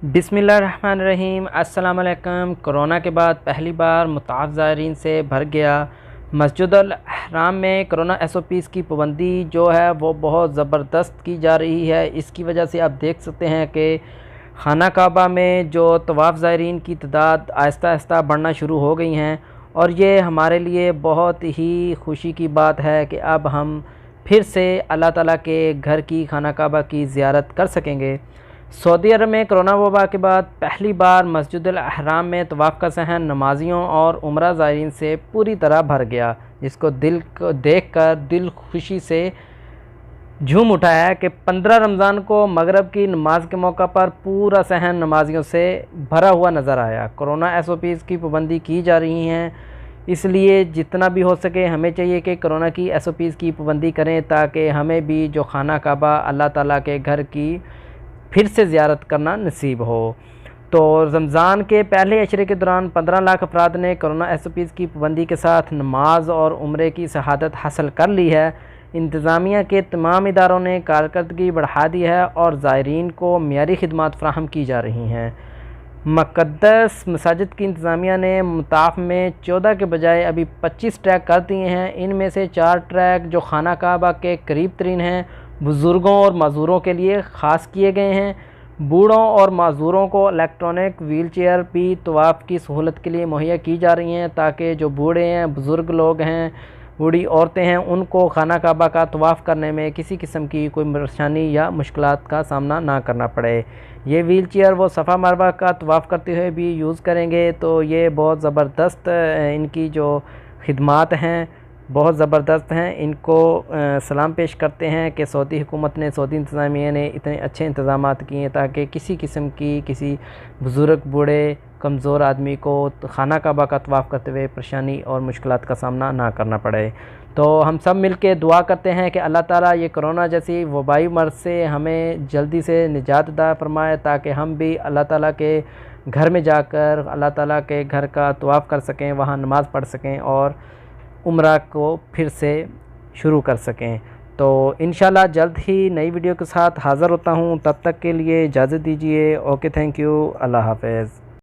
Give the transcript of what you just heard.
बिस्मिल्लाहिर्रहमानिर्रहीम। अस्सलाम वालेकुम। कोरोना के बाद पहली बार मुताफ़ ज़ायरीन से भर गया मस्जिदुल हराम में कोरोना SOPs की पाबंदी जो है वो बहुत ज़बरदस्त की जा रही है। इसकी वजह से आप देख सकते हैं कि खाना काबा में जो तवाफ़ ज़ायरीन की तादाद आहिस्ता आहिस्ता बढ़ना शुरू हो गई हैं और ये हमारे लिए बहुत ही खुशी की बात है कि अब हम फिर से अल्लाह ताला के घर की खाना काबा की ज़ियारत कर सकेंगे। सऊदी अरब में कोरोना वबा के बाद पहली बार मस्जिदुल हराम में तवाफ़ का सहन नमाजियों और उम्रा ज़ायरीन से पूरी तरह भर गया, जिसको दिल को देख कर दिल खुशी से झूम उठा है कि 15 रमज़ान को मगरिब की नमाज के मौका पर पूरा सहन नमाजियों से भरा हुआ नज़र आया। कोरोना SOPs की पाबंदी की जा रही हैं, इसलिए जितना भी हो सके हमें चाहिए कि कोरोना की SOPs की पाबंदी करें ताकि हमें भी जो खाना काबा अल्लाह ताला के घर की फिर से ज़ियारत करना नसीब हो। तो रमज़ान के पहले अशरे के दौरान 15 लाख अफराद ने कोरोना SOPs की पाबंदी के साथ नमाज और उम्रे की शहादत हासिल कर ली है। इंतज़ामिया के तमाम इदारों ने कारकर्दगी बढ़ा दी है और ज़ायरीन को मियारी खिदमात फ़राहम की जा रही हैं। मुक़द्दस मसाजिद की इंतज़ामिया ने मुताफ़ में 14 के बजाय अभी 25 ट्रैक कर दिए हैं। इनमें से 4 ट्रैक जो खाना काबा के करीब तरीन हैं बुज़ुर्गों और माजूरों के लिए ख़ास किए गए हैं। बूढ़ों और माजूरों को इलेक्ट्रॉनिक व्हील चेयर भी तवाफ़ की सहूलत के लिए मुहैया की जा रही हैं ताकि जो बूढ़े हैं, बुज़ुर्ग लोग हैं, बूढ़ी औरतें हैं, उनको खाना काबा का तवाफ़ करने में किसी किस्म की कोई परेशानी या मुश्किलात का सामना ना करना पड़े। ये व्हील चेयर वो सफ़ा मरवा का तवाफ़ करते हुए भी यूज़ करेंगे, तो ये बहुत ज़बरदस्त इनकी जो खिदमात हैं बहुत ज़बरदस्त हैं। इनको सलाम पेश करते हैं कि सऊदी हुकूमत ने, सऊदी इंतज़ामिया ने इतने अच्छे इंतज़ामात किए हैं ताकि किसी किस्म की किसी बुज़ुर्ग, बूढ़े, कमज़ोर आदमी को खाना काबा का तवाफ़ करते हुए परेशानी और मुश्किलात का सामना ना करना पड़े। तो हम सब मिल के दुआ करते हैं कि अल्लाह ताला ये कोरोना जैसी वबाई मर्ज़ से हमें जल्दी से निजात अता फ़रमाए ताकि हम भी अल्लाह ताला के घर में जाकर अल्लाह ताला के घर का तवाफ़ कर सकें, वहाँ नमाज़ पढ़ सकें और उम्रा को फिर से शुरू कर सकें। तो इंशाल्लाह जल्द ही नई वीडियो के साथ हाज़िर होता हूँ। तब तक के लिए इजाज़त दीजिए। ओके, थैंक यू, अल्लाह हाफ़िज़।